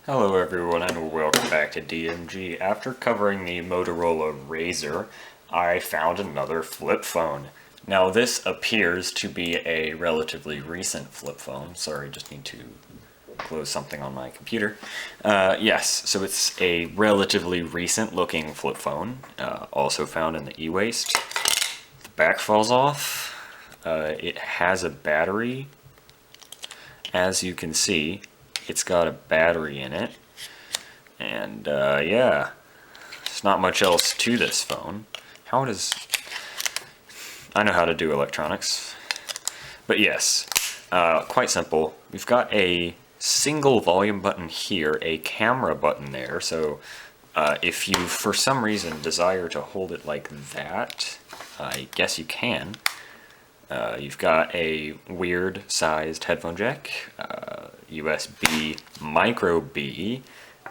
Hello everyone and welcome back to DMG. After covering the Motorola RAZR, I found another flip phone. Now this appears to be a relatively recent flip phone. Sorry, just need to close something on my computer. Yes, so it's a relatively recent looking flip phone, also found in the e-waste. The back falls off. It has a battery, as you can see. It's got a battery in it, and yeah, there's not much else to this phone. I know how to do electronics, but yes, quite simple. We've got a single volume button here, a camera button there, so if you for some reason desire to hold it like that, I guess you can. You've got a weird sized headphone jack, USB micro B,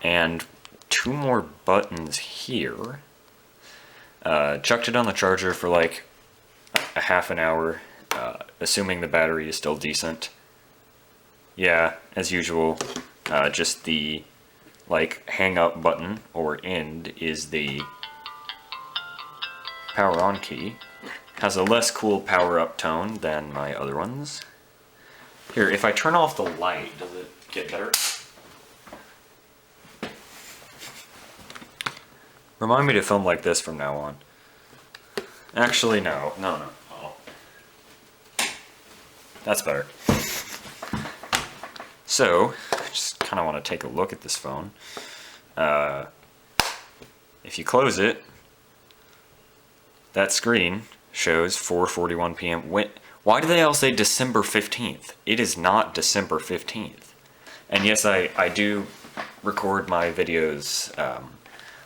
and two more buttons here. Chucked it on the charger for like a half an hour, assuming the battery is still decent. Yeah, as usual, just the like hang up button or end is the power on key. Has a less cool power up tone than my other ones. Here, if I turn off the light, does it get better? Remind me to film like this from now on. Actually, no. Oh. That's better. So, I just kind of want to take a look at this phone. If you close it, that screen shows 4:41 p.m. Why do they all say December 15th? It is not December 15th. And yes, I do record my videos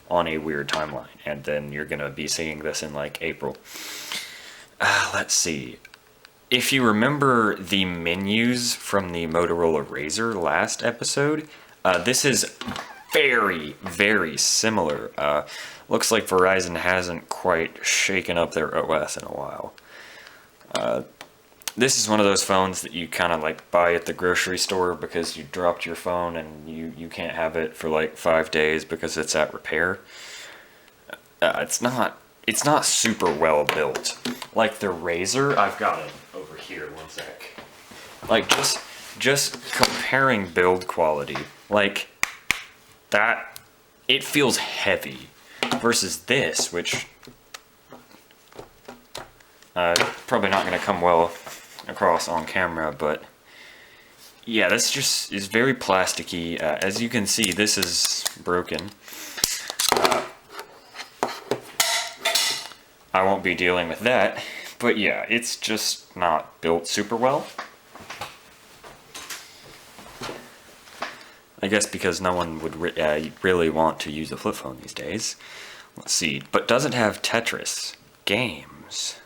on a weird timeline, and then you're gonna be seeing this in like April. Let's see. If you remember the menus from the Motorola RAZR last episode, this is very, very similar. Looks like Verizon hasn't quite shaken up their OS in a while. This is one of those phones that you kind of like buy at the grocery store because you dropped your phone and you can't have it for like 5 days because it's at repair. It's not super well built. Like the RAZR, I've got it over here, one sec. Like just comparing build quality, like that, it feels heavy versus this, which probably not going to come well across on camera, but yeah, this just is very plasticky. As you can see, this is broken. I won't be dealing with that, but yeah, it's just not built super well. I guess because no one would really want to use a flip phone these days. Let's see, but doesn't have Tetris games.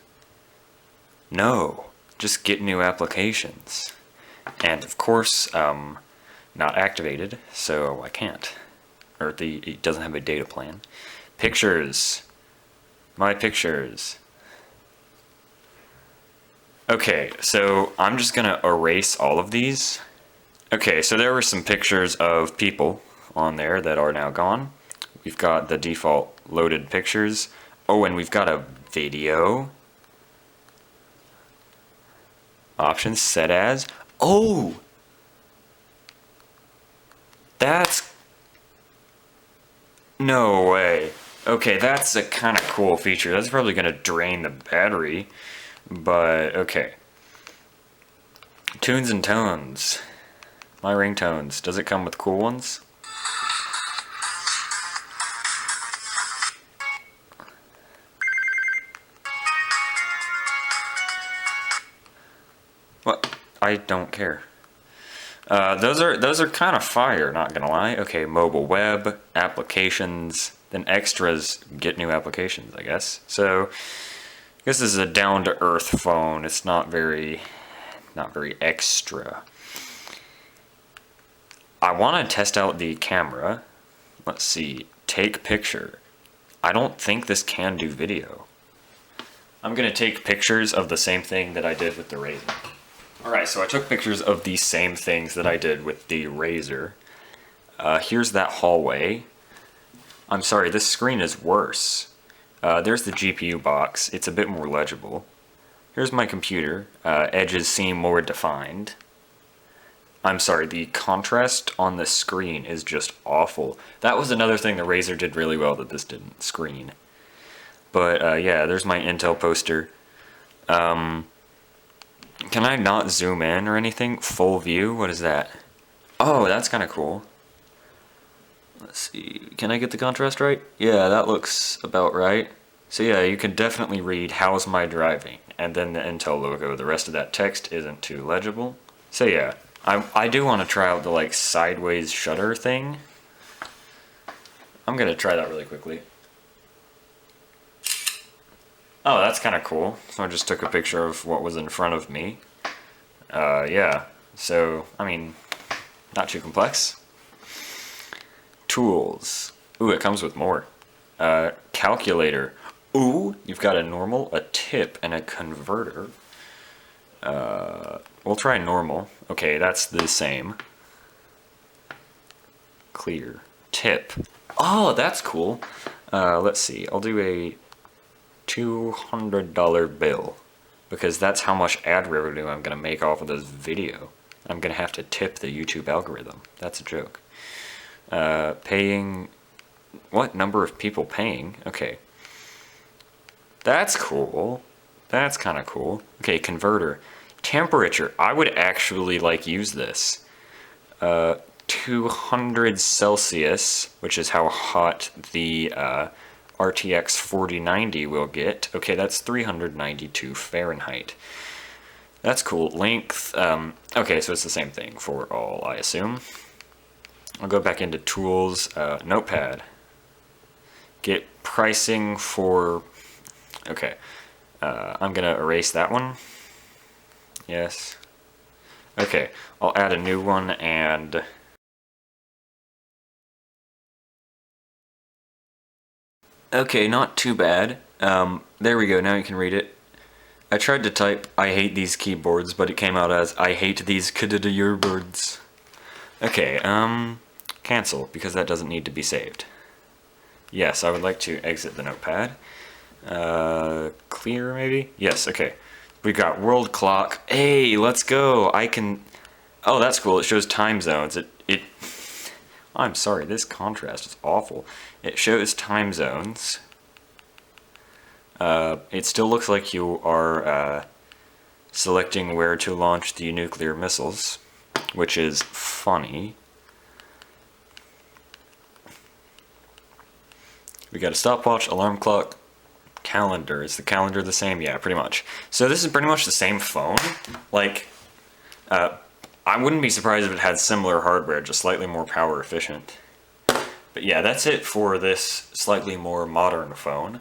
No, just get new applications. And of course, not activated, so I can't. Or it doesn't have a data plan. Pictures. My pictures. Okay, so I'm just gonna erase all of these. Okay, so there were some pictures of people on there that are now gone. We've got the default loaded pictures. Oh, and we've got a video. Options set as. Oh! That's... No way. Okay, that's a kind of cool feature. That's probably going to drain the battery, but okay. Tunes and tones. My ringtones. Does it come with cool ones? What? I don't care. Those are kind of fire, not gonna lie. Okay, mobile web, applications, then extras, get new applications, I guess. So, I guess this is a down-to-earth phone. It's not very extra. I want to test out the camera. Let's see, take picture. I don't think this can do video. I'm gonna take pictures of the same thing that I did with the RAZR. Alright, so I took pictures of the same things that I did with the RAZR. Here's that hallway. I'm sorry, this screen is worse. There's the GPU box. It's a bit more legible. Here's my computer. Edges seem more defined. I'm sorry, the contrast on the screen is just awful. That was another thing the RAZR did really well that this didn't screen. But yeah, there's my Intel poster. Can I not zoom in or anything? Full view? What is that? Oh, that's kind of cool. Let's see. Can I get the contrast right? Yeah, that looks about right. So yeah, you can definitely read "How's my driving?" and then the Intel logo. The rest of that text isn't too legible. So yeah, I do want to try out the like sideways shutter thing. I'm gonna try that really quickly. Oh, that's kind of cool. So I just took a picture of what was in front of me. Yeah, so, I mean, not too complex. Tools. Ooh, it comes with more. Calculator. Ooh, you've got a normal, a tip, and a converter. We'll try normal. Okay, that's the same. Clear. Tip. Oh, that's cool. Let's see, I'll do a $200 bill, because that's how much ad revenue I'm going to make off of this video. I'm going to have to tip the YouTube algorithm. That's a joke. Paying... What number of people paying? Okay. That's cool. That's kind of cool. Okay, converter. Temperature. I would actually, like, use this. 200 Celsius, which is how hot the RTX 4090 will get. Okay, that's 392 Fahrenheit. That's cool. Length, okay, so it's the same thing for all, I assume. I'll go back into tools, notepad. Get pricing for, okay, I'm gonna erase that one. Yes. Okay, I'll add a new one and... Okay, not too bad. There we go, now you can read it. I tried to type, I hate these keyboards, but it came out as, I hate these earbuds. Okay, cancel, because that doesn't need to be saved. Yes, I would like to exit the notepad. Clear, maybe? Yes, okay. We got world clock. Hey, let's go! I can... Oh, that's cool, it shows time zones. I'm sorry, this contrast is awful. It shows time zones. It still looks like you are selecting where to launch the nuclear missiles, which is funny. We got a stopwatch, alarm clock, calendar. Is the calendar the same? Yeah, pretty much. So this is pretty much the same phone. Like, I wouldn't be surprised if it had similar hardware, just slightly more power efficient. But yeah, that's it for this slightly more modern phone.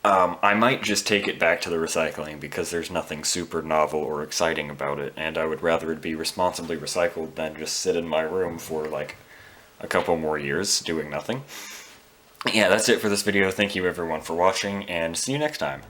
I might just take it back to the recycling because there's nothing super novel or exciting about it, and I would rather it be responsibly recycled than just sit in my room for like a couple more years doing nothing. Yeah, that's it for this video. Thank you everyone for watching, and see you next time.